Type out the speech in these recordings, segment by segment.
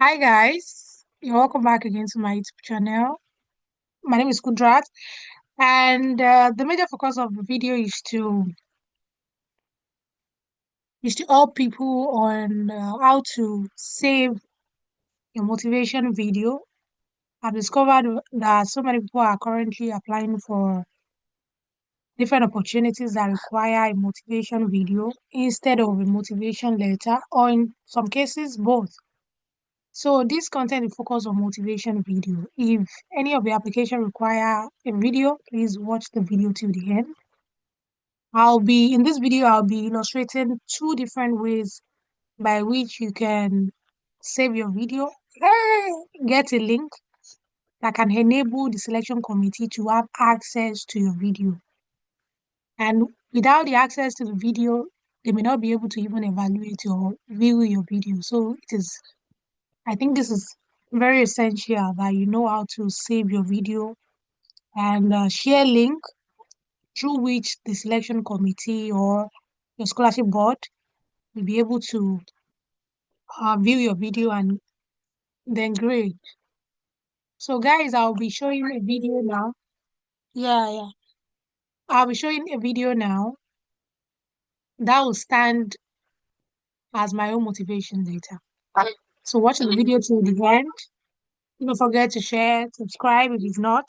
Hi guys, you're welcome back again to my YouTube channel. My name is Kudrat, and the major focus of the video is to help people on how to save your motivation video. I've discovered that so many people are currently applying for different opportunities that require a motivation video instead of a motivation letter, or in some cases both. So this content will focus on motivation video. If any of the application require a video, please watch the video till the end. In this video, I'll be illustrating two different ways by which you can save your video, get a link that can enable the selection committee to have access to your video. And without the access to the video, they may not be able to even evaluate or view your video. So I think this is very essential that you know how to save your video and share link through which the selection committee or your scholarship board will be able to view your video and then grade. So guys, I'll be showing a video now. Yeah. I'll be showing a video now that will stand as my own motivation later. So watch the video till the end. Don't forget to share, subscribe if it's not.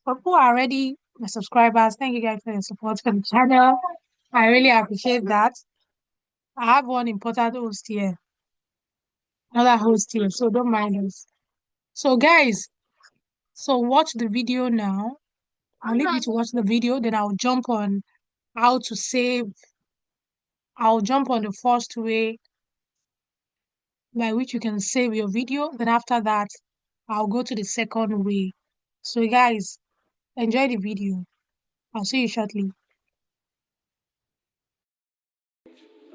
For who are already my subscribers, thank you guys for your support for the channel. I really appreciate that. I have one important host here, another host here, so don't mind us. So guys, so watch the video now. I'll leave you to watch the video, then I'll jump on how to save. I'll jump on the first way by which you can save your video. Then after that, I'll go to the second way. So guys, enjoy the video. I'll see you shortly.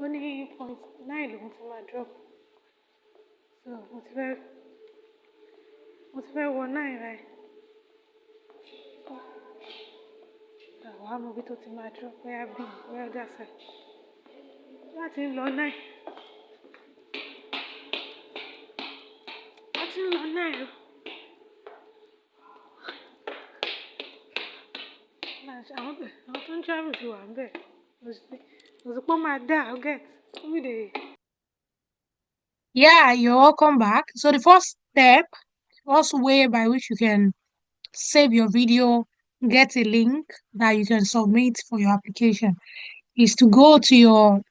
Only 0.9 lòun ti máa drop. So mo ti fẹ́ wọ 9 báyìí. Àwọn amòbí tó ti máa drop bóyá bí bóyá ọjà sẹ̀. Láti ń lọ 9. Láti ń lọ 9 o. Àwọn tó ń travel ti wà ń bẹ̀. Mo sì pé ó máa dà ó get. Who dey? Yeah, you're welcome back. So the first way by which you can save your video, get a link that you can submit for your application is to go to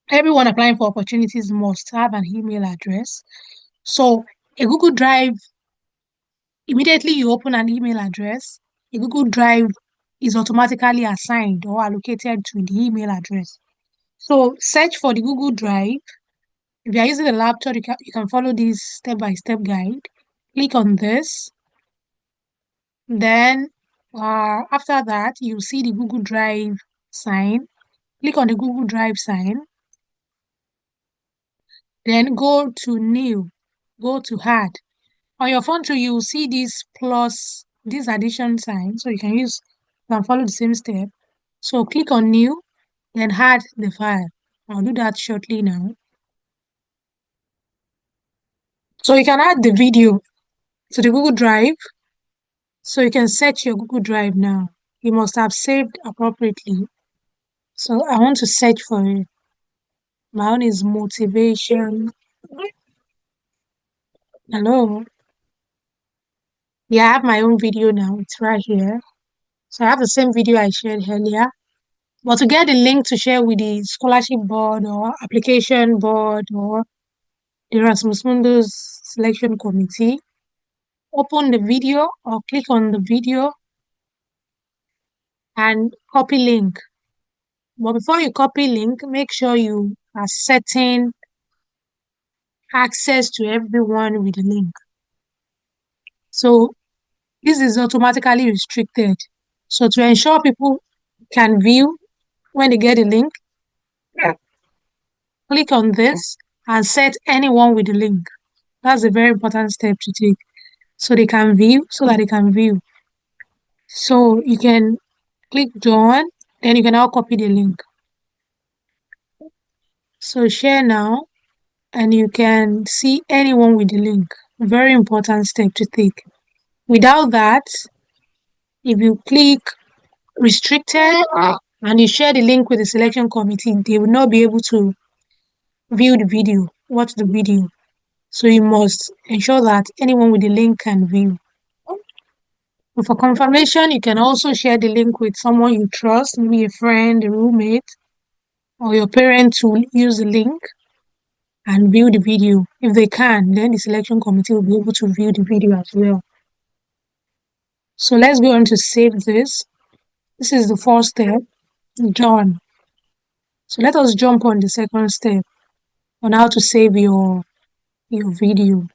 everyone applying for opportunities must have an email address. So a Google Drive, immediately you open an email address, a Google Drive is automatically assigned or allocated to the email address. So search for the Google Drive. If you are using a laptop, you can follow this step-by-step guide. Click on this. Then after that, you see the Google Drive sign. Click on the Google Drive sign. Then go to new, go to add. On your phone too, you will see this plus, this addition sign. So you can follow the same step. So click on new, then add the file. I'll do that shortly now. So you can add the video to the Google Drive. So you can search your Google Drive now. You must have saved appropriately. So I want to search for it. My own is motivation. Hello. Yeah, I have my own video now. It's right here. So I have the same video I shared earlier. But to get the link to share with the scholarship board or application board or the Erasmus Mundus selection committee, open the video or click on the video and copy link. But before you copy link, make sure you are setting access to everyone with the link. So this is automatically restricted. So to ensure people can view when they get the link, click on this and set anyone with the link. That's a very important step to take. So that they can view. So you can click join, then you can now copy the link. So share now. and you can see anyone with the link. Very important step to take. Without that, if you click restricted and you share the link with the selection committee, they will not be able to view the video, watch the video. So you must ensure that anyone with the link can view. And for confirmation, you can also share the link with someone you trust, maybe a friend, a roommate, or your parent to use the link and view the video. If they can, then the selection committee will be able to view the video as well. So let's go on to save this. This is the first step, done. So let us jump on the second step on how to save your video.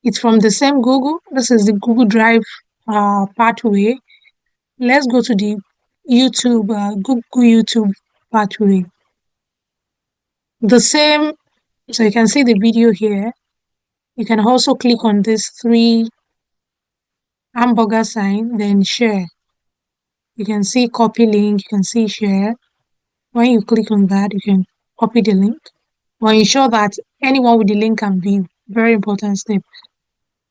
It's from the same Google. This is the Google Drive pathway. Let's go to the YouTube, Google YouTube pathway. The same, so you can see the video here. You can also click on this 3 hamburger sign, then share. You can see copy link, you can see share. When you click on that, you can copy the link or ensure that anyone with the link can view. Very important step.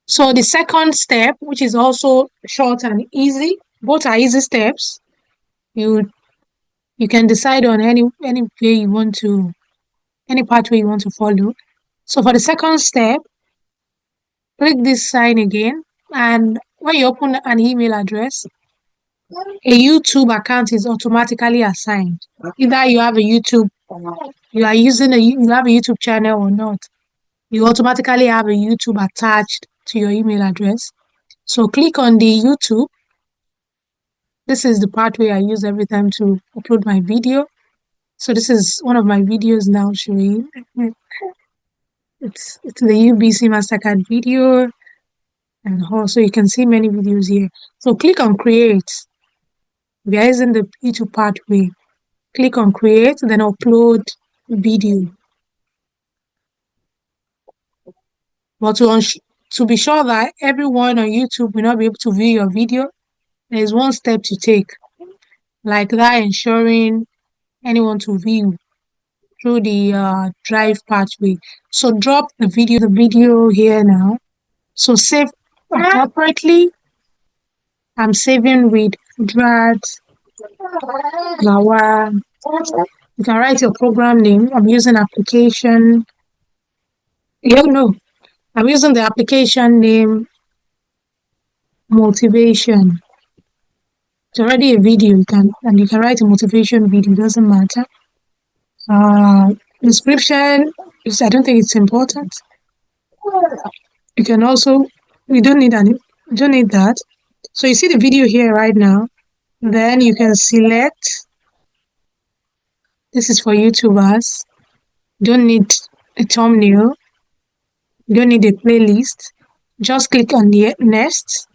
So the second step, which is also short and easy, both are easy steps. You can decide on any way you want to, any pathway you want to follow. So for the second step, click this sign again, and when you open an email address, a YouTube account is automatically assigned. Either you have a YouTube, you have a YouTube channel or not, you automatically have a YouTube attached to your email address. So click on the YouTube. This is the pathway I use every time to upload my video. So this is one of my videos now showing. It's the UBC Mastercard video, and also you can see many videos here. So click on create. We are using the YouTube pathway. Click on create, then upload video. But to be sure that everyone on YouTube will not be able to view your video, there is one step to take, like that ensuring anyone to view through the drive pathway. So drop the video here now. So save appropriately. I'm saving with Drad Lawa. You can write your program name. I'm using application. I'm using the application name motivation. It's already a video. You can write a motivation video. Doesn't matter. Description is, I don't think it's important. You can also, you don't need that. So you see the video here right now. Then you can select. This is for YouTubers. You don't need a thumbnail. You don't need a playlist. Just click on the next.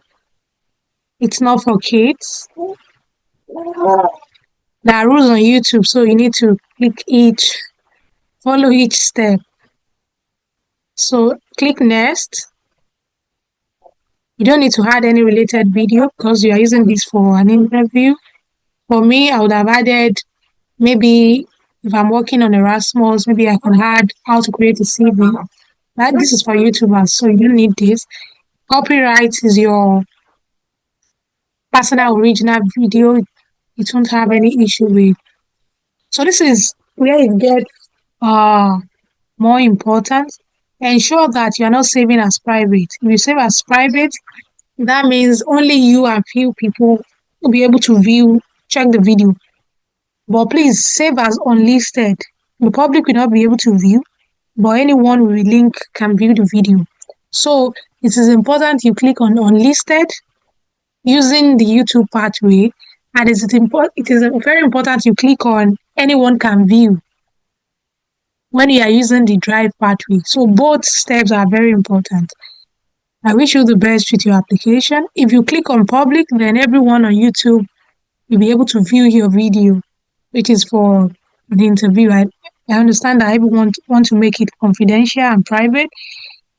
It's not for kids. There are rules on YouTube, so you need to follow each step. So click next. You don't need to add any related video because you are using this for an interview. For me, I would have added, maybe if I'm working on Erasmus, maybe I can add how to create a CV. But this is for YouTubers, so you don't need this. Copyright is your personal original video. It won't have any issue with. So this is where it gets more important. Ensure that you are not saving as private. If you save as private, that means only you and few people will be able to check the video. But please save as unlisted. The public will not be able to view, but anyone with a link can view the video. So it is important you click on unlisted using the YouTube pathway, and it is very important you click on anyone can view when you are using the drive pathway. So both steps are very important. I wish you the best with your application. If you click on public, then everyone on YouTube will be able to view your video, which is for the interview. I understand that everyone want to make it confidential and private.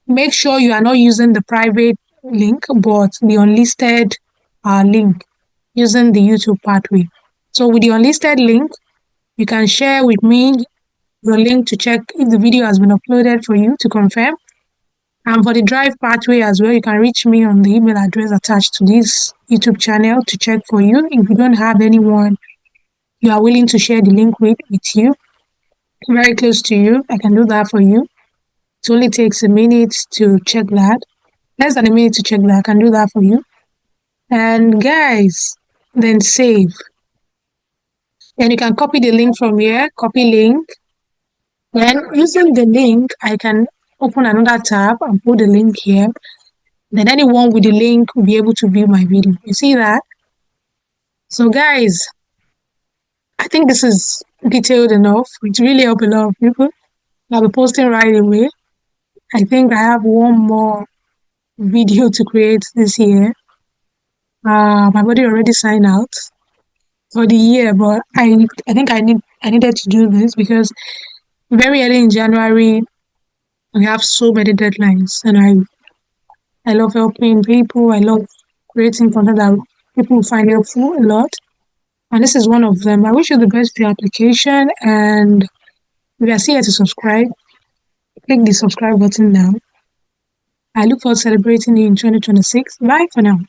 Make sure you are not using the private link, but the unlisted link using the YouTube pathway. So with the unlisted link, you can share with me your link to check if the video has been uploaded for you to confirm. And for the drive pathway as well, you can reach me on the email address attached to this YouTube channel to check for you. If you don't have anyone you are willing to share the link with you, very close to you, I can do that for you. It only takes a minute to check that. Less than a minute to check that. I can do that for you. And guys, then save. And you can copy the link from here, copy link. Then using the link, I can open another tab and put the link here. Then anyone with the link will be able to view my video. You see that? So guys, I think this is detailed enough. It really helped a lot of people. I'll be posting right away. I think I have one more video to create this year. My body already signed out for the year, but I think I needed to do this because very early in January we have so many deadlines, and I love helping people. I love creating content that people find helpful a lot, and this is one of them. I wish you the best for your application, and if you are still here to subscribe, click the subscribe button now. I look forward to celebrating you in 2026. Bye for now.